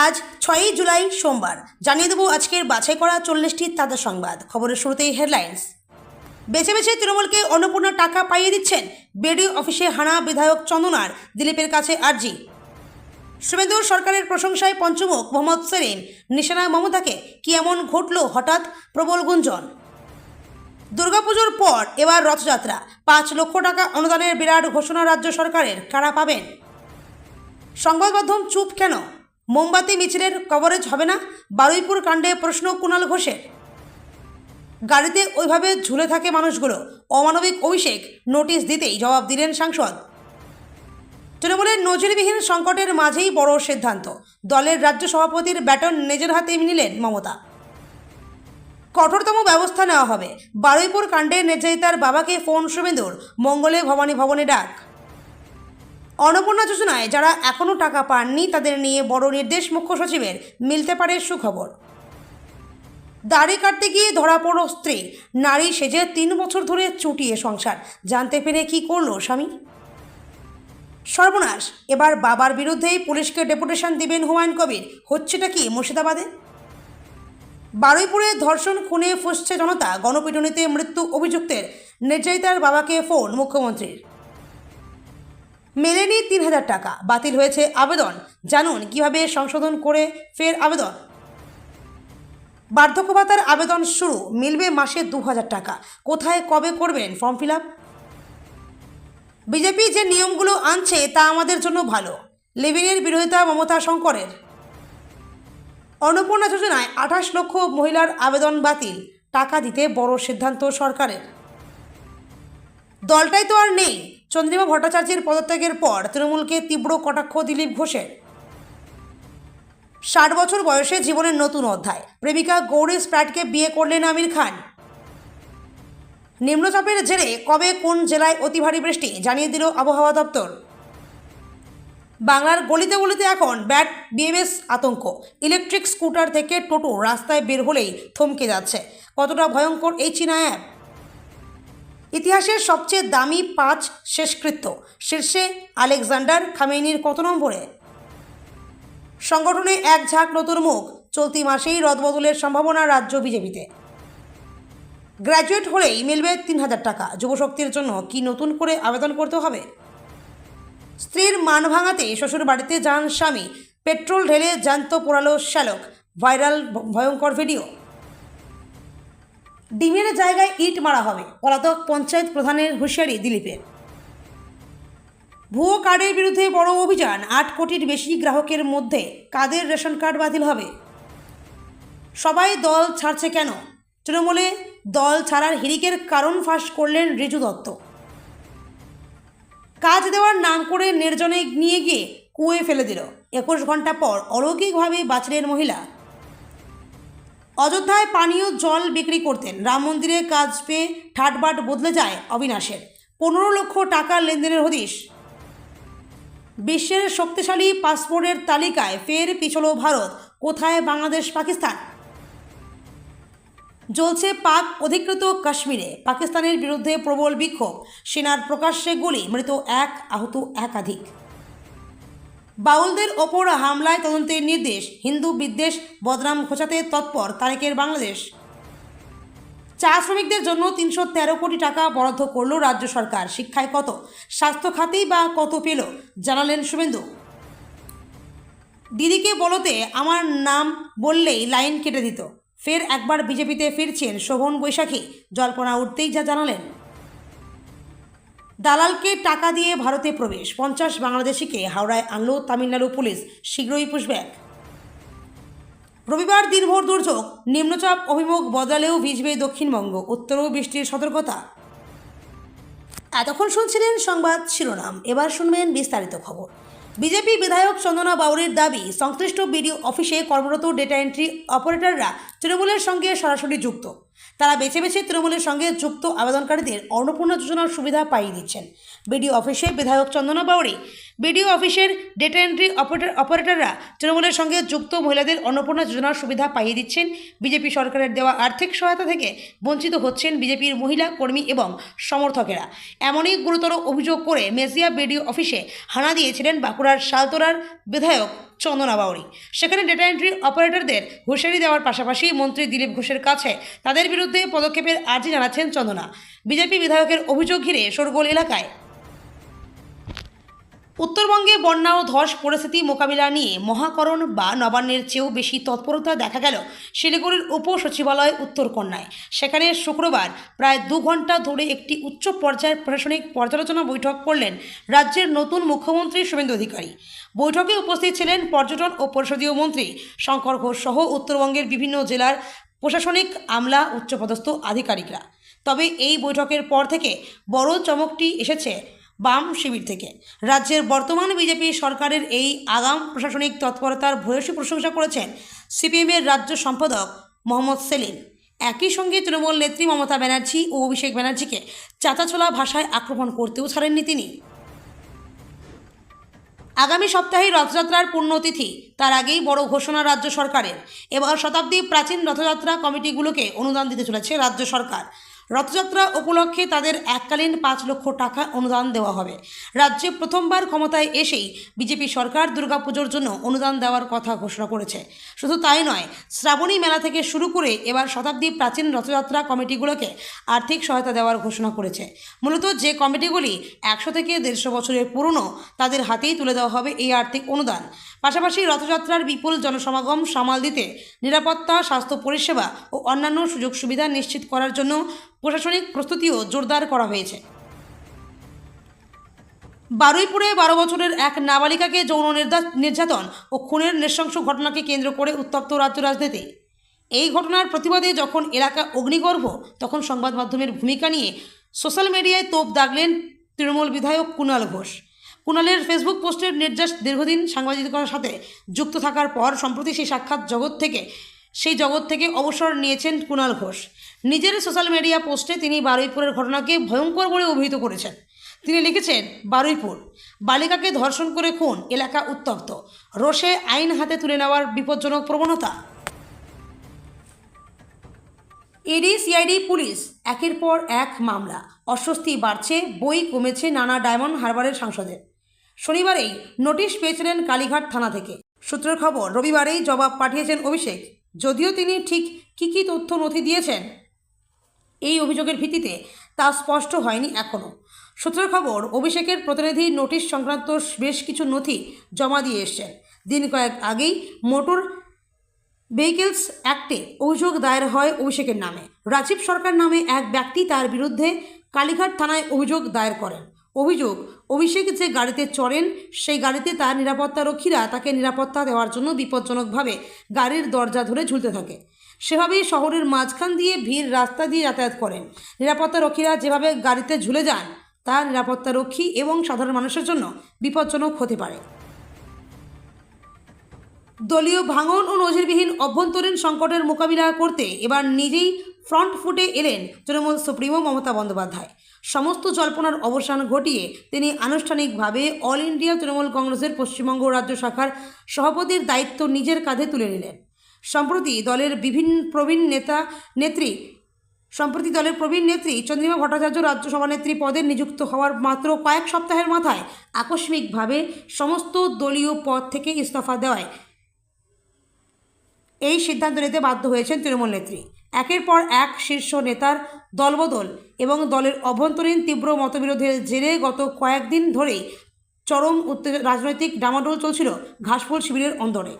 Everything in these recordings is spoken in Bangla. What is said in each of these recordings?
আজ 6ই জুলাই সোমবার জানিয়ে দেব আজকের বাছাই করা 40টি তাজা সংবাদ। খবরের শুরুতেই হেডলাইন্স। বেছে বেছে তৃণমূলকে অন্নপূর্ণা টাকা পাইয়ে দিচ্ছেন বিডিও অফিসে হানা বিধায়ক চন্দনার, দিলীপের কাছে আর্জি। শুভেন্দু সরকারের প্রশংসায় পঞ্চমুখ মোহাম্মদ সেলিম, নিশানা মমতাকে কি এমন ঘটল হঠাৎ, প্রবল গুঞ্জন। দুর্গাপুজোর পর এবার রথযাত্রা, 5 লক্ষ টাকা অনুদানের বিরাট ঘোষণা রাজ্য সরকারের, কারা পাবেন? সংবাদ মাধ্যম চুপ কেন? মোমবাতি মিছিলের কভারেজ হবে না? বারুইপুর কাণ্ডে প্রশ্ন কুণাল ঘোষের। গাড়িতে ওইভাবে ঝুলে থাকে মানুষগুলো, অমানবিক অভিষেক, নোটিশ দিতেই জবাব দিলেন সাংসদ। তৃণমূলের নজিরবিহীন সংকটের মাঝেই বড় সিদ্ধান্ত, দলের রাজ্য সভাপতির ব্যাটন নিজের হাতে নিলেন মমতা। কঠোরতম ব্যবস্থা নেওয়া হবে, বারুইপুর কাণ্ডে নির্যাতিতার বাবাকে ফোন শুভেন্দুর, মঙ্গলে ভবানী ভবনে ডাক। অন্নপূর্ণা যোজনায় যারা এখনও টাকা পাননি তাদের নিয়ে বড় নির্দেশ মুখ্য সচিবের, মিলতে পারে সুখবর। দাড়ি কাটতে গিয়ে ধরা পড়ল স্ত্রী, নারী সেজে 3 বছর ধরে চুটিয়ে সংসার, জানতে পেরে কি করলো স্বামী? সর্বনাশ, এবার বাবার বিরুদ্ধেই পুলিশকে ডেপুটেশন দিবেন হুমায়ুন কবির, হচ্ছেটা কি মুর্শিদাবাদে? বারুইপুরে ধর্ষণ খুনে ফুঁসছে জনতা, গণপিটুনিতে মৃত্যু অভিযুক্তের, নির্যাতিতার বাবাকে ফোন মুখ্যমন্ত্রীর। মেলেনি 3000 টাকা, বাতিল হয়েছে আবেদন, জানুন কিভাবে সংশোধন করে ফের আবেদন। বার্ধক্য ভাতার আবেদন শুরু, মিলবে মাসে 2000 টাকা, কোথায় কবে করবেন ফর্ম ফিল আপ? বিজেপি যে নিয়মগুলো আনছে তা আমাদের জন্য ভালো, লিভিংয়ের বিরোধিতা মমতা শঙ্করের। অন্নপূর্ণা যোজনায় 28 লক্ষ মহিলার আবেদন বাতিল, টাকা দিতে বড় সিদ্ধান্ত সরকারের। দলটাই তো আর নেই, চন্দ্রিমা ভট্টাচার্যের পদত্যাগের পর তৃণমূলকে তীব্র কটাক্ষ দিলীপ ঘোষের। 60 বছর বয়সে জীবনের নতুন অধ্যায়, প্রেমিকা গৌরী স্প্র্যাটকে বিয়ে করলেন আমির খান। নিম্নচাপের জেরে কবে কোন জেলায় অতি ভারী বৃষ্টি জানিয়ে দিল আবহাওয়া দপ্তর। বাংলার গলিতে গলিতে এখন ব্যাট বিএমএস আতঙ্ক, ইলেকট্রিক স্কুটার থেকে টোটো রাস্তায় বের হলেই থমকে যাচ্ছে, কতটা ভয়ঙ্কর এই চীনা অ্যাপ। ইতিহাসের সবচেয়ে দামি 5 শেষকৃত্য, শীর্ষে আলেকজান্ডার খামেনির কত নম্বরে? সংগঠনে এক ঝাঁক নতুন মুখ, চলতি মাসেই রদবদলের সম্ভাবনা রাজ্য বিজেপিতে। গ্র্যাজুয়েট হলেই মিলবে 3000 টাকা, যুবশক্তির জন্য কি নতুন করে আবেদন করতে হবে? স্ত্রীর মান ভাঙাতে শ্বশুর বাড়িতে যান স্বামী, পেট্রোল ঢেলে জ্যান্ত পোড়ালো শ্যালক, ভাইরাল ভয়ঙ্কর ভিডিও। ডিমের জায়গায় ইট মারা হবে, পলাতক পঞ্চায়েত প্রধানের হুঁশিয়ারি দিলীপের। ভুয়ো কার্ডের বিরুদ্ধে বড় অভিযান, 8 কোটির বেশি গ্রাহকের মধ্যে কাদের রেশন কার্ড বাতিল হবে? সবাই দল ছাড়ছে কেন? তৃণমূলে দল ছাড়ার হিড়িকের কারণ ফাঁস করলেন ঋজু দত্ত। কাজ দেওয়ার নাম করে নির্জনে নিয়ে গিয়ে কুয়োয় ফেলে দিল, 21 ঘন্টা পর অলৌকিকভাবে বাঁচলেন মহিলা। অযোধ্যায় পানীয় জল বিক্রি করতেন, রাম মন্দিরে কাজ পেয়ে ঠাটবাট বদলে যায় অবিনাশের, 15 লক্ষ টাকার লেনদেনের হদিশ। বিশ্বের শক্তিশালী পাসপোর্টের তালিকায় ফের পিছলো ভারত, কোথায় বাংলাদেশ পাকিস্তান? জ্বলছে পাক অধিকৃত কাশ্মীরে, পাকিস্তানের বিরুদ্ধে প্রবল বিক্ষোভ, সেনার প্রকাশ্যে গুলি, মৃত 1, আহত একাধিক। বাউলদের ওপর হামলায় তদন্তের নির্দেশ, হিন্দু বিদ্বেষ বদনাম ঘোচাতে তৎপর তারেকের বাংলাদেশ। চা শ্রমিকদের জন্য 313 কোটি টাকা বরাদ্দ করল রাজ্য সরকার, শিক্ষায় কত, স্বাস্থ্য খাতেই বা কত পেল, জানালেন শুভেন্দু। দিদিকে বলতে আমার নাম বললেই লাইন কেটে দিত, ফের একবার বিজেপিতে ফিরছেন শোভন বৈশাখী, জল্পনা উঠতেই যা জানালেন। দালালকে টাকা দিয়ে ভারতে প্রবেশ, 50 বাংলাদেশিকে হাওড়ায় আনল তামিলনাড়ু পুলিশ, শীঘ্রই পুশব্যাক। রবিবার দিনভর দুর্যোগ, নিম্নচাপ অভিমুখ বদলালেও ভিজবে দক্ষিণবঙ্গ, উত্তরেও বৃষ্টির সতর্কতা। এতক্ষণ শুনছিলেন সংবাদ শিরোনাম, এবার শুনবেন বিস্তারিত খবর। বিজেপি বিধায়ক চন্দনা বাউরির দাবি, সংশ্লিষ্ট বিডিও অফিসে কর্মরত ডেটা এন্ট্রি অপারেটররা তৃণমূলের সঙ্গে সরাসরি যুক্ত। তারা বেছে বেছে তৃণমূলের সঙ্গে যুক্ত আবেদনকারীদের অন্নপূর্ণা যোজনার সুবিধা পাইয়ে দিচ্ছেন। বিডিও অফিসে বিধায়ক চন্দনা বাউরি, বিডিও অফিসের ডেটা এন্ট্রি অপারেটররা তৃণমূলের সঙ্গে যুক্ত মহিলাদের অন্নপূর্ণা যোজনার সুবিধা পাইয়ে দিচ্ছেন। বিজেপি সরকারের দেওয়া আর্থিক সহায়তা থেকে বঞ্চিত হচ্ছেন বিজেপির মহিলা কর্মী এবং সমর্থকেরা। এমনই গুরুতর অভিযোগ করে মেজিয়া বিডিও অফিসে হানা দিয়েছিলেন বাঁকুড়ার শালতোরার বিধায়ক চন্দনা বাউরি। সেখানে ডেটা এন্ট্রি অপারেটরদের হুঁশিয়ারি দেওয়ার পাশাপাশি মন্ত্রী দিলীপ ঘোষের কাছে তাদের বিরুদ্ধে পদক্ষেপের আর্জি জানাচ্ছেন চন্দনা। বিজেপি বিধায়কের অভিযোগ ঘিরে শোরগোল এলাকায়। উত্তরবঙ্গে বন্যা ও ধস পরিস্থিতি মোকাবিলা নিয়ে মহাকরণ বা নবান্নের চেয়েও বেশি তৎপরতা দেখা গেল শিলিগুড়ির উপসচিবালয় উত্তরকন্যায়। সেখানে শুক্রবার প্রায় 2 ঘন্টা ধরে একটি উচ্চ পর্যায়ের প্রশাসনিক পর্যালোচনা বৈঠক করলেন রাজ্যের নতুন মুখ্যমন্ত্রী শুভেন্দু অধিকারী। বৈঠকে উপস্থিত ছিলেন পর্যটন ও পরিষদীয় মন্ত্রী শঙ্কর ঘোষ সহ উত্তরবঙ্গের বিভিন্ন জেলার প্রশাসনিক আমলা উচ্চপদস্থ আধিকারিকরা। তবে এই বৈঠকের পর থেকে বড় চমকটি এসেছে বাম শিবির থেকে। রাজ্যের বর্তমান বিজেপি সরকারের এই আগাম প্রশাসনিক তৎপরতার ভূয়সী প্রশংসা করেছেন সিপিএমের রাজ্য সম্পাদক মোহাম্মদ সেলিম। একই সঙ্গে তৃণমূল নেত্রী মমতা ব্যানার্জি ও অভিষেক ব্যানার্জিকে চাঁচাছোলা ভাষায় আক্রমণ করতেও ছাড়েননি তিনি। আগামী সপ্তাহে রথযাত্রার পুণ্যতিথি, তার আগেই বড় ঘোষণা রাজ্য সরকারের। এবার শতাব্দী প্রাচীন রথযাত্রা কমিটিগুলোকে অনুদান দিতে চলেছে রাজ্য সরকার। রথযাত্রা উপলক্ষে তাদের এককালীন 5 লক্ষ টাকা অনুদান দেওয়া হবে। রাজ্যে প্রথমবার ক্ষমতায় এসেই বিজেপি সরকার দুর্গাপুজোর জন্য অনুদান দেওয়ার কথা ঘোষণা করেছে। শুধু তাই নয়, শ্রাবণী মেলা থেকে শুরু করে এবার শতাব্দী প্রাচীন রথযাত্রা কমিটিগুলোকে আর্থিক সহায়তা দেওয়ার ঘোষণা করেছে। মূলত যে কমিটিগুলি 100 থেকে 150 বছরের পুরনো, তাদের হাতেই তুলে দেওয়া হবে এই আর্থিক অনুদান। পাশাপাশি রথযাত্রার বিপুল জনসমাগম সামাল দিতে নিরাপত্তা, স্বাস্থ্য পরিষেবা ও অন্যান্য সুযোগ সুবিধা নিশ্চিত করার জন্য প্রশাসনিক প্রস্তুতিও জোরদার করা হয়েছে। বারুইপুরে 12 বছরের এক নাবালিকাকে যৌন নির্যাতন ও খুনের নৃশংস ঘটনাকে কেন্দ্র করে উত্তপ্ত রাজ্য রাজনীতি। এই ঘটনার প্রতিবাদে যখন এলাকা অগ্নিগর্ভ, তখন সংবাদ মাধ্যমের ভূমিকা নিয়ে সোশ্যাল মিডিয়ায় তোপ দাগলেন তৃণমূল বিধায়ক কুণাল ঘোষ। কুণালের ফেসবুক পোস্টের নির্যাস দীর্ঘদিন সাংবাদিকতার সাথে যুক্ত থাকার পর সম্প্রতি সেই জগৎ থেকে অবসর নিয়েছেন কুণাল ঘোষ। নিজের সোশ্যাল মিডিয়া পোস্টে তিনি বারুইপুরের ঘটনাকে ভয়ঙ্কর বলে অভিহিত করেছেন। তিনি লিখেছেন, বারুইপুর, বালিকাকে ধর্ষণ করে খুন, এলাকা উত্তপ্ত, রোষে আইন হাতে তুলে নেওয়ার বিপজ্জনক প্রবণতা। ইডি, সিআইডি, পুলিশ, একের পর এক মামলা, অস্বস্তি বাড়ছে, বই কমেছে নানা ডায়মন্ড হারবারের সাংসদের। শনিবারেই নোটিশ পেয়েছিলেন কালীঘাট থানা থেকে। সূত্রের খবর, রবিবারেই জবাব পাঠিয়েছেন অভিষেক। যদিও তিনি ঠিক কী তথ্য নথি দিয়েছেন এই অভিযোগের ভিত্তিতে তা স্পষ্ট হয়নি এখনও। সূত্রের খবর, অভিষেকের প্রতিনিধি নোটিশ সংক্রান্ত বেশ কিছু নথি জমা দিয়ে এসছেন। দিন কয়েক আগেই মোটর ভেহিকেলস অ্যাক্টে অভিযোগ দায়ের হয় অভিষেকের নামে। রাজীব সরকার নামে এক ব্যক্তি তার বিরুদ্ধে কালীঘাট থানায় অভিযোগ দায়ের করেন। অভিযোগ, অভিষেক যে গাড়িতে চড়েন সেই গাড়িতে তার নিরাপত্তারক্ষীরা তাকে নিরাপত্তা দেওয়ার জন্য বিপজ্জনকভাবে গাড়ির দরজা ধরে ঝুলতে থাকে। সেভাবেই শহরের মাঝখান দিয়ে ভিড় রাস্তা দিয়ে যাতায়াত করেন। নিরাপত্তারক্ষীরা যেভাবে গাড়িতে ঝুলে যান তা নিরাপত্তারক্ষী এবং সাধারণ মানুষের জন্য বিপজ্জনক হতে পারে। দলীয় ভাঙন ও নজিরবিহীন অভ্যন্তরীণ সংকটের মোকাবিলা করতে এবার নিজেই ফ্রন্ট ফুটে এলেন তৃণমূল সুপ্রিমো মমতা বন্দ্যোপাধ্যায়। সমস্ত জল্পনার অবসান ঘটিয়ে তিনি আনুষ্ঠানিকভাবে অল ইন্ডিয়া তৃণমূল কংগ্রেসের পশ্চিমবঙ্গ রাজ্য শাখার সভাপতির দায়িত্ব নিজের কাঁধে তুলে নিলেন। সম্প্রতি দলের প্রবীণ নেত্রী চন্দ্রিমা ভট্টাচার্য রাজ্য সভানেত্রী পদে নিযুক্ত হওয়ার মাত্র কয়েক সপ্তাহের মাথায় আকস্মিকভাবে সমস্ত দলীয় পদ থেকে ইস্তফা দেওয়ায় এই সিদ্ধান্ত নিতে বাধ্য হয়েছেন তৃণমূল নেত্রী। একের পর এক শীর্ষ নেতার দলবদল এবং দলের অভ্যন্তরীণ তীব্র মতবিরোধের জেরে গত কয়েকদিন ধরেই চরম রাজনৈতিক ডামাডোল চলছিল ঘাসফুল শিবিরের অন্দরে।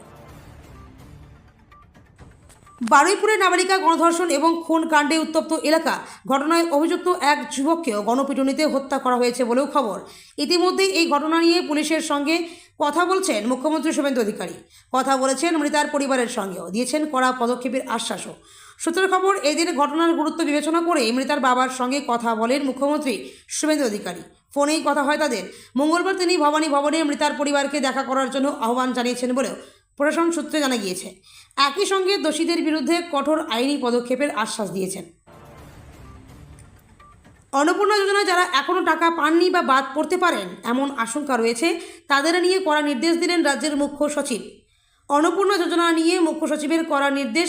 বারুইপুরে নাবালিকা গণধর্ষণ এবং খুন কাণ্ডে উত্তপ্ত এলাকা। ঘটনায় অভিযুক্ত এক যুবককেও গণপিটুনিতে হত্যা করা হয়েছে বলেও খবর। ইতিমধ্যেই এই ঘটনা নিয়ে পুলিশের সঙ্গে কথা বলছেন মুখ্যমন্ত্রী শুভেন্দু অধিকারী। কথা বলেছেন মৃতার পরিবারের সঙ্গেও, দিয়েছেন কড়া পদক্ষেপের আশ্বাসও। সূত্রের খবর, এদিন ঘটনার গুরুত্ব বিবেচনা করে মৃতার বাবার সঙ্গে কথা বলেন মুখ্যমন্ত্রী শুভেন্দু অধিকারী। ফোনেই কথা হয় তাদের। মঙ্গলবার তিনি ভবানী ভবনে মৃতার পরিবারকে দেখা করার জন্য আহ্বান জানিয়েছেন বলেও প্রশাসন সূত্রে জানা গিয়েছে। একই সঙ্গে দোষীদের বিরুদ্ধে কঠোর আইনি পদক্ষেপের আশ্বাস দিয়েছেন। অন্নপূর্ণা যোজনায় যারা এখনও টাকা পাননি বা বাদ পড়তে পারেন এমন আশঙ্কা রয়েছে, তাদের নিয়ে কড়া নির্দেশ দিলেন রাজ্যের মুখ্য সচিব। অন্নপূর্ণা যোজনা নিয়ে মুখ্য সচিবের কড়া নির্দেশ,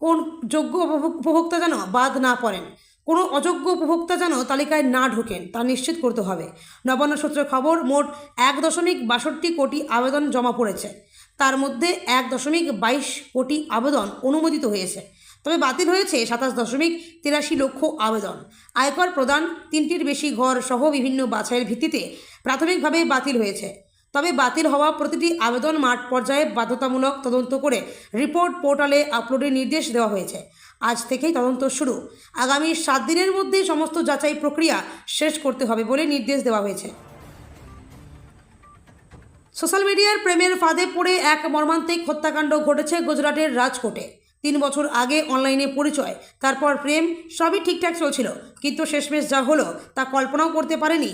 কোন যোগ্য উপভোক্তা যেন বাদ না পড়েন, কোনো অযোগ্য উপভোক্তা যেন তালিকায় না ঢোকেন তা নিশ্চিত করতে হবে। নবান্ন সূত্রের খবর, মোট 1.62 কোটি আবেদন জমা পড়েছে। তার মধ্যে 1.22 কোটি আবেদন অনুমোদিত হয়েছে, তবে বাতিল হয়েছে 27.83 লক্ষ আবেদন। আয়কর প্রদান 3টির বেশি ঘর সহ বিভিন্ন বাছাইয়ের ভিত্তিতে প্রাথমিকভাবে বাতিল হয়েছে, তবে বাতিল হওয়া প্রতিটি আবেদন মাঠ পর্যায়ে বাধ্যতামূলক তদন্ত করে রিপোর্ট পোর্টালে আপলোডের নির্দেশ দেওয়া হয়েছে। আজ থেকেই তদন্ত শুরু। আগামী 7 দিনের মধ্যে সমস্ত যাচাই প্রক্রিয়া শেষ করতে হবে বলে নির্দেশ দেওয়া হয়েছে। সোশ্যাল মিডিয়ার প্রেমের ফাঁদে পড়ে এক মর্মান্তিক হত্যাকাণ্ড ঘটেছে গুজরাটের রাজকোটে। 3 বছর আগে অনলাইনে পরিচয়, তারপর প্রেম, সবই ঠিকঠাক চলছিল, কিন্তু শেষমেশ যা হলো তা কল্পনাও করতে পারেনি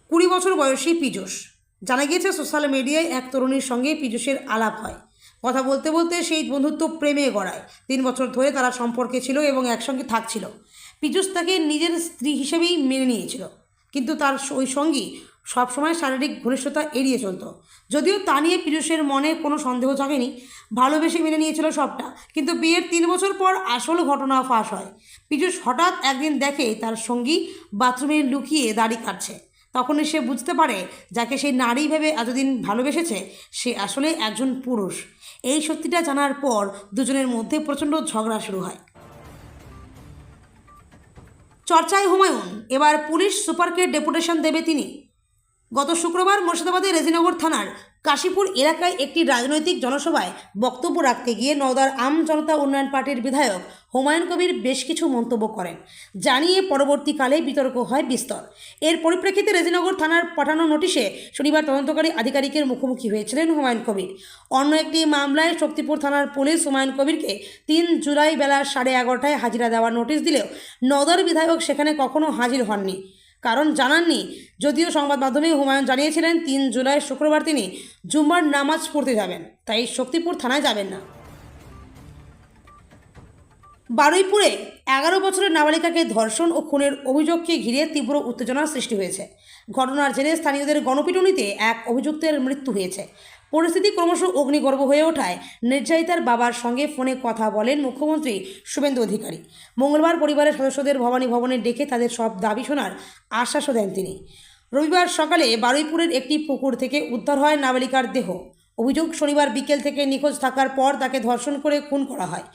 20 বছর বয়সী পীযূষ। জানা গিয়েছে সোশ্যাল মিডিয়ায় এক তরুণীর সঙ্গে পীযূষের আলাপ হয়। কথা বলতে বলতে সেই বন্ধুত্ব প্রেমে গড়ায়। 3 বছর ধরে তারা সম্পর্কে ছিল এবং একসঙ্গে থাকছিল। পীযূষ তাকে নিজের স্ত্রী হিসেবেই মেনে নিয়েছিল, কিন্তু তার ওই সঙ্গী সবসময় শারীরিক ঘনিষ্ঠতা এড়িয়ে চলত। যদিও তা নিয়ে পীযূষের মনে কোনো সন্দেহ জাগেনি, ভালোবেসে মেনে নিয়েছিল সবটা। কিন্তু বিয়ের 3 বছর পর আসল ঘটনা ফাঁস হয়। পীযূষ হঠাৎ একদিন দেখে তার সঙ্গী বাথরুমে লুকিয়ে দাড়ি কাটছে। তখনই সে বুঝতে পারে যাকে সেই নারী ভেবে এতদিন ভালোবেসেছে সে আসলে একজন পুরুষ। এই সত্যিটা জানার পর দুজনের মধ্যে প্রচণ্ড ঝগড়া শুরু হয়। চর্চায় হুমায়ুন, এবার পুলিশ সুপারকে ডেপুটেশন দেবে তিনি। গত শুক্রবার মুর্শিদাবাদের রেজিনগর থানার কাশীপুর এলাকায় একটি রাজনৈতিক জনসভায় বক্তব্য রাখতে গিয়ে নওদার আম জনতা উন্নয়ন পার্টির বিধায়ক হুমায়ুন কবির বেশ কিছু মন্তব্য করেন, জানিয়ে পরবর্তীকালে বিতর্ক হয় বিস্তর। এর পরিপ্রেক্ষিতে রেজিনগর থানার পাঠানো নোটিশে শনিবার তদন্তকারী আধিকারিকের মুখোমুখি হয়েছিলেন হুমায়ুন কবির। অন্য একটি মামলায় শক্তিপুর থানার পুলিশ হুমায়ুন কবিরকে 3 জুলাই বেলা 11:30টায় হাজিরা দেওয়ার নোটিশ দিলেও নওদার বিধায়ক সেখানে কখনো হাজির হননি, কারণ জানাননি। যদিও সংবাদ মাধ্যমে হুমায়ুন জানিয়েছিলেন 3 জুলাই শুক্রবার তিনি জুম্মার নামাজ পড়তে যাবেন, তাই শক্তিপুর থানায় যাবেন না। বারুইপুরে 11 বছরের নাবালিকাকে ধর্ষণ ও খুনের অভিযোগকে ঘিরে তীব্র উত্তেজনার সৃষ্টি হয়েছে। ঘটনার জেরে স্থানীয়দের গণপিটুনিতে এক অভিযুক্তের মৃত্যু হয়েছে। পরিস্থিতি ক্রমশ অগ্নিগর্ভ হয়ে ওঠায় নির্যাতিতার বাবার সঙ্গে ফোনে কথা বলেন মুখ্যমন্ত্রী শুভেন্দু অধিকারী। মঙ্গলবার পরিবারের সদস্যদের ভবানী ভবনে ডেকে তাদের সব দাবি শোনার আশ্বাসও দেন তিনি। রবিবার সকালে বারুইপুরের একটি পুকুর থেকে উদ্ধার হয় নাবালিকার দেহ। অভিযোগ, শনিবার বিকেল থেকে নিখোঁজ থাকার পর তাকে ধর্ষণ করে খুন করা হয়।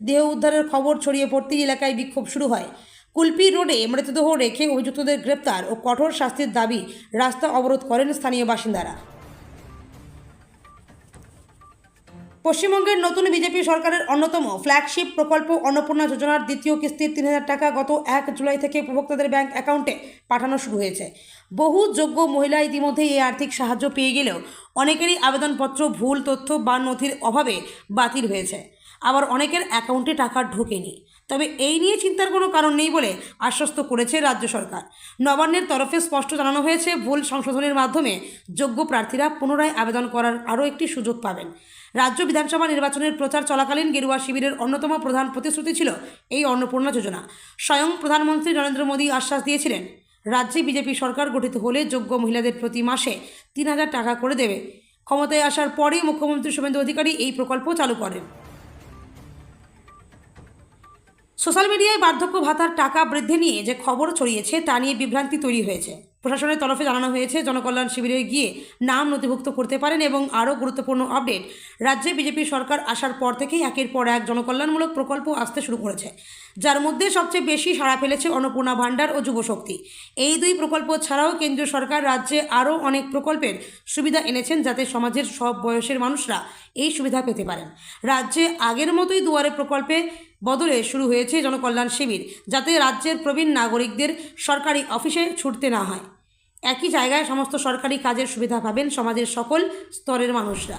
দেহ উদ্ধারের খবর ছড়িয়ে পড়তেই এলাকায় বিক্ষোভ শুরু হয়। কুলপি রোডে মৃতদেহ রেখে অভিযুক্তদের গ্রেপ্তার ও কঠোর শাস্তির দাবি রাস্তা অবরোধ করেন স্থানীয় বাসিন্দারা। পশ্চিমবঙ্গের নতুন বিজেপি সরকারের অন্যতম ফ্ল্যাগশিপ প্রকল্প অন্নপূর্ণা যোজনার দ্বিতীয় কিস্তির 3,000 টাকা গত 1 জুলাই থেকে উপভোক্তাদের ব্যাংক অ্যাকাউন্টে পাঠানো শুরু হয়েছে। বহু যোগ্য মহিলা ইতিমধ্যেই এই আর্থিক সাহায্য পেয়ে গেলেও অনেকেরই আবেদনপত্র ভুল তথ্য বা নথির অভাবে বাতিল হয়েছে, আবার অনেকের অ্যাকাউন্টে টাকা ঢোকেনি। তবে এই নিয়ে চিন্তার কোনো কারণ নেই বলে আশ্বস্ত করেছে রাজ্য সরকার। নবান্নের তরফে স্পষ্ট জানানো হয়েছে, ভুল সংশোধনের মাধ্যমে যোগ্য প্রার্থীরা পুনরায় আবেদন করার আরও একটি সুযোগ পাবেন। রাজ্য বিধানসভা নির্বাচনের প্রচার চলাকালীন গেরুয়া শিবিরের অন্যতম প্রধান প্রতিশ্রুতি ছিল এই অন্নপূর্ণা যোজনা। স্বয়ং প্রধানমন্ত্রী নরেন্দ্র মোদী আশ্বাস দিয়েছিলেন, রাজ্যে বিজেপি সরকার গঠিত হলে যোগ্য মহিলাদের প্রতি মাসে 3,000 টাকা করে দেবে। ক্ষমতায় আসার পরেই মুখ্যমন্ত্রী শুভেন্দু অধিকারী এই প্রকল্প চালু করেন। সোশ্যাল মিডিয়ায় বার্ধক্য ভাতার টাকা বৃদ্ধি নিয়ে যে খবর ছড়িয়েছে তা নিয়ে বিভ্রান্তি তৈরি হয়েছে। প্রশাসনের তরফে জানানো হয়েছে, জনকল্যাণ শিবিরে গিয়ে নাম নথিভুক্ত করতে পারেন। এবং আরও গুরুত্বপূর্ণ আপডেট, রাজ্যে বিজেপি সরকার আসার পর থেকেই একের পর এক জনকল্যাণমূলক প্রকল্প আসতে শুরু করেছে, যার মধ্যে সবচেয়ে বেশি সাড়া ফেলেছে অন্নপূর্ণা ভাণ্ডার ও যুবশক্তি। এই 2 প্রকল্প ছাড়াও কেন্দ্রীয় সরকার রাজ্যে আরও অনেক প্রকল্পের সুবিধা এনেছেন, যাতে সমাজের সব বয়সের মানুষরা এই সুবিধা পেতে পারেন। রাজ্যে আগের মতোই দুয়ারে প্রকল্পে বদলে শুরু হয়েছে জনকল্যাণ শিবির, যাতে রাজ্যের প্রবীণ নাগরিকদের সরকারি অফিসে ছুটতে না হয়। একই জায়গায় সমস্ত সরকারি কাজের সুবিধা পাবেন সমাজের সকল স্তরের মানুষরা।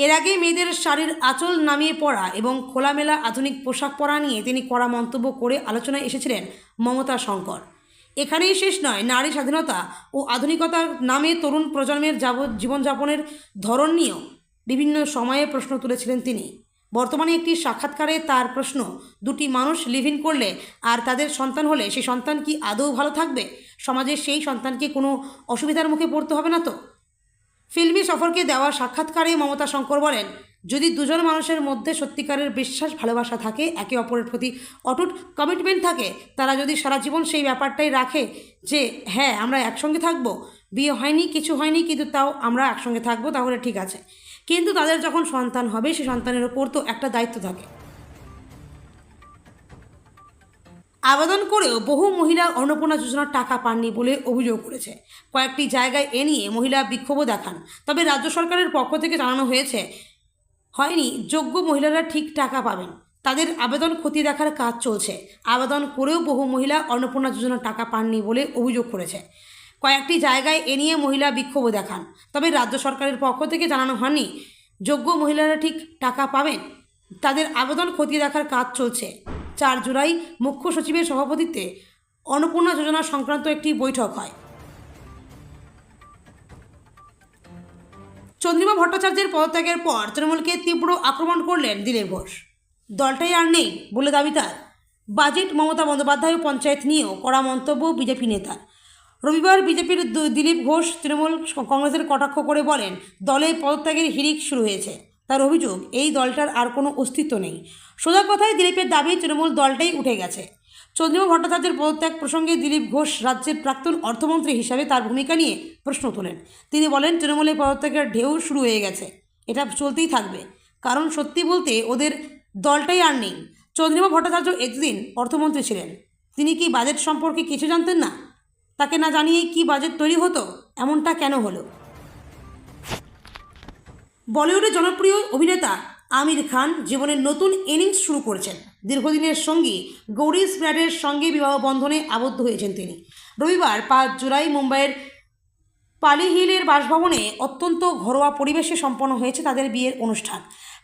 এর আগে মেয়েদের শাড়ির আঁচল নামিয়ে পরা এবং খোলামেলা আধুনিক পোশাক পরা নিয়ে তিনি কড়া মন্তব্য করে আলোচনায় এসেছিলেন মমতা শঙ্কর। এখানেই শেষ নয়, নারী স্বাধীনতা ও আধুনিকতার নামে তরুণ প্রজন্মের জীবনযাপনের ধরন নিয়েও বিভিন্ন সময়ে প্রশ্ন তুলেছিলেন তিনি। বর্তমানে একটি সাক্ষাৎকারে তার প্রশ্ন, 2টি মানুষ লিভ ইন করলে আর তাদের সন্তান হলে সেই সন্তান কি আদৌ ভালো থাকবে? সমাজে সেই সন্তানকে কোনো অসুবিধার মুখে পড়তে হবে না তো? ফিল্মি সফরকে দেওয়া সাক্ষাৎকারে মমতা শঙ্কর বলেন, যদি দুজন মানুষের মধ্যে সত্যিকারের বিশ্বাস ভালোবাসা থাকে, একে অপরের প্রতি অটুট কমিটমেন্ট থাকে, তারা যদি সারা জীবন সেই ব্যাপারটাই রাখে যে হ্যাঁ আমরা একসঙ্গে থাকবো, বিয়ে হয়নি, কিছু হয়নি, কিন্তু তাও আমরা একসঙ্গে থাকবো, তাহলে ঠিক আছে। কিন্তু তাদের যখন সন্তান হবে, সে সন্তানের ওপর তো একটা দায়িত্ব থাকে। আবেদন করেও বহু মহিলা অন্নপূর্ণা যোজনার টাকা পাননি বলে অভিযোগ করেছে। কয়েকটি জায়গায় এ নিয়ে মহিলা বিক্ষোভও দেখান। তবে রাজ্য সরকারের পক্ষ থেকে জানানো হয়নি যোগ্য মহিলারা ঠিক টাকা পাবেন। তাদের আবেদন খতিয়ে দেখার কাজ চলছে। আবেদন করেও বহু মহিলা অন্নপূর্ণা যোজনার টাকা পাননি বলে অভিযোগ করেছে। কয়েকটি জায়গায় এ নিয়ে মহিলা বিক্ষোভও দেখান। তবে রাজ্য সরকারের পক্ষ থেকে জানানো হয়নি যোগ্য মহিলারা ঠিক টাকা পাবেন। তাদের আবেদন খতিয়ে দেখার কাজ চলছে। 4 জুলাই মুখ্য সচিবের সভাপতিত্বে অন্নপূর্ণা যোজনা সংক্রান্ত একটি বৈঠক হয়। চন্দ্রিমা ভট্টাচার্যের পদত্যাগের পর তৃণমূলকে তীব্র আক্রমণ করলেন দিলীপ ঘোষ। দলটাই আর নেই বলে দাবি তার। বাজেট, মমতা বন্দ্যোপাধ্যায় ও পঞ্চায়েত নিয়েও কড়া মন্তব্য বিজেপি নেতার। রবিবার বিজেপির দিলীপ ঘোষ তৃণমূল কংগ্রেসের কটাক্ষ করে বলেন, দলে পদত্যাগের হিড়িক শুরু হয়েছে। তার অভিযোগ, এই দলটার আর কোনো অস্তিত্ব নেই। সোজা কথায় দিলীপের দাবি, তৃণমূল দলটাই উঠে গেছে। চন্দ্রিমা ভট্টাচার্যের পদত্যাগ প্রসঙ্গে দিলীপ ঘোষ রাজ্যের প্রাক্তন অর্থমন্ত্রী হিসাবে তার ভূমিকা নিয়ে প্রশ্ন তোলেন। তিনি বলেন, তৃণমূলের পদত্যাগের ঢেউ শুরু হয়ে গেছে, এটা চলতেই থাকবে। কারণ সত্যি বলতে ওদের দলটাই আর নেই। চন্দ্রিমা ভট্টাচার্য এতদিন অর্থমন্ত্রী ছিলেন, তিনি কি বাজেট সম্পর্কে কিছু জানতেন না? তাকে না জানিয়েই কি বাজেট তৈরি হতো? এমনটা কেন হলো? বলিউডের জনপ্রিয় অভিনেতা আমির খান জীবনের নতুন ইনিংস শুরু করেছেন। দীর্ঘদিনের সঙ্গী গৌরী স্প্র্যাটের সঙ্গে বিবাহ বন্ধনে আবদ্ধ হয়েছেন তিনি। রবিবার 5 জুলাই মুম্বাইয়ের পালি হিলের বাসভবনে অত্যন্ত ঘরোয়া পরিবেশে সম্পন্ন হয়েছে তাদের বিয়ের অনুষ্ঠান।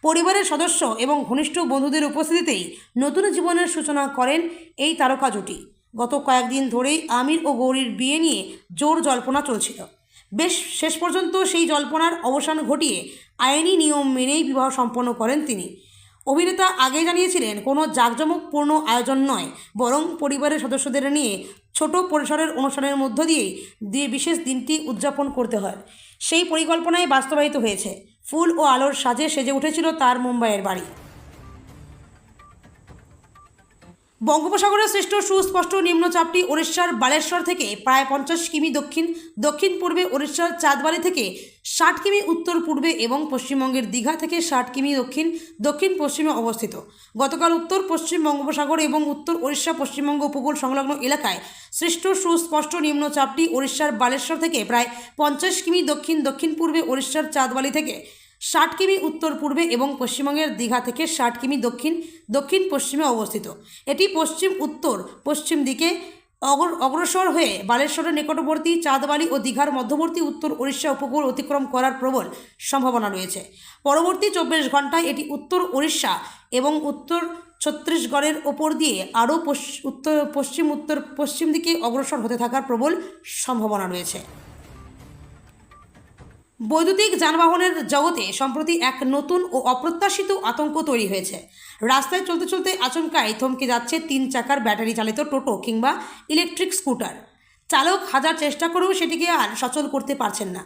পরিবারের সদস্য এবং ঘনিষ্ঠ বন্ধুদের উপস্থিতিতেই নতুন জীবনের সূচনা করেন এই তারকা জুটি। গত কয়েকদিন ধরেই আমির ও গৌরীর বিয়ে নিয়ে জোর জল্পনা চলছিল। বেশ শেষ পর্যন্ত সেই জল্পনার অবসান ঘটিয়ে আইনি নিয়ম মেনেই বিবাহ সম্পন্ন করেন তিনি। অভিনেতা আগে জানিয়েছিলেন, কোনো জাঁকজমকপূর্ণ আয়োজন নয়, বরং পরিবারের সদস্যদের নিয়ে ছোট পরিসরের অনুষ্ঠানের মধ্য দিয়েই বিশেষ দিনটি উদযাপন করতে হয়। সেই পরিকল্পনায় বাস্তবায়িত হয়েছে। ফুল ও আলোর সাজে সেজে উঠেছিল তার মুম্বাইয়ের বাড়ি। বঙ্গোপসাগরের সৃষ্ট সুস্পষ্ট নিম্নচাপটি ওড়িশার বালেশ্বর থেকে প্রায় 50 কিমি দক্ষিণ পূর্বে, ওড়িশার চাঁদবালি থেকে 60 কিমি উত্তর পূর্বে এবং পশ্চিমবঙ্গের দীঘা থেকে 60 কিমি দক্ষিণ পশ্চিমে অবস্থিত। গতকাল উত্তর পশ্চিম বঙ্গোপসাগর এবং উত্তর ওড়িশা পশ্চিমবঙ্গ উপকূল সংলগ্ন এলাকায় সৃষ্ট সুস্পষ্ট নিম্নচাপটি ওড়িশার বালেশ্বর থেকে প্রায় 50 কিমি দক্ষিণ পূর্বে, ওড়িশার চাঁদবালি থেকে 60 কিমি উত্তর পূর্বে এবং পশ্চিমবঙ্গের দীঘা থেকে 60 কিমি দক্ষিণ পশ্চিমে অবস্থিত। এটি পশ্চিম উত্তর পশ্চিম দিকে অগ্রসর হয়ে বালেশ্বরের নিকটবর্তী চাঁদবালি ও দীঘার মধ্যবর্তী উত্তর ওড়িশা উপকূল অতিক্রম করার প্রবল সম্ভাবনা রয়েছে। পরবর্তী 24 ঘন্টায় এটি উত্তর ওড়িশা এবং উত্তর ছত্তিশগড়ের ওপর দিয়ে আরও উত্তর পশ্চিম দিকে অগ্রসর হতে থাকার প্রবল সম্ভাবনা রয়েছে। বৈদ্যুতিক যানবাহনের জগতে সম্প্রতি এক নতুন ও অপ্রত্যাশিত আতঙ্ক তৈরি হয়েছে। রাস্তায় চলতে চলতে আচমকাই থমকে যাচ্ছে 3 চাকার ব্যাটারি চালিত টোটো কিংবা ইলেকট্রিক স্কুটার। চালক হাজার চেষ্টা করেও সেটিকে আর সচল করতে পারছেন না।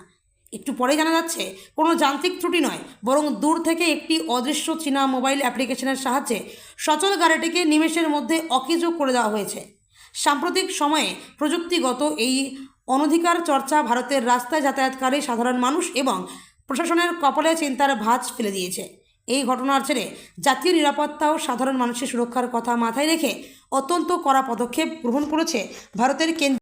একটু পরে জানা যাচ্ছে, কোনো যান্ত্রিক ত্রুটি নয়, বরং দূর থেকে একটি অদৃশ্য চীনা মোবাইল অ্যাপ্লিকেশনের সাহায্যে সচল গাড়িটিকে নিমেষের মধ্যে অকেজো করে দেওয়া হয়েছে। সাম্প্রতিক সময়ে প্রযুক্তিগত এই অনধিকার চর্চা ভারতের রাস্তায় যাতায়াতকারী সাধারণ মানুষ এবং প্রশাসনের কপালে চিন্তার ভাঁজ ফেলে দিয়েছে। এই ঘটনার জেরে জাতীয় নিরাপত্তা ও সাধারণ মানুষের সুরক্ষার কথা মাথায় রেখে অত্যন্ত কড়া পদক্ষেপ গ্রহণ করেছে ভারতের কেন্দ্র।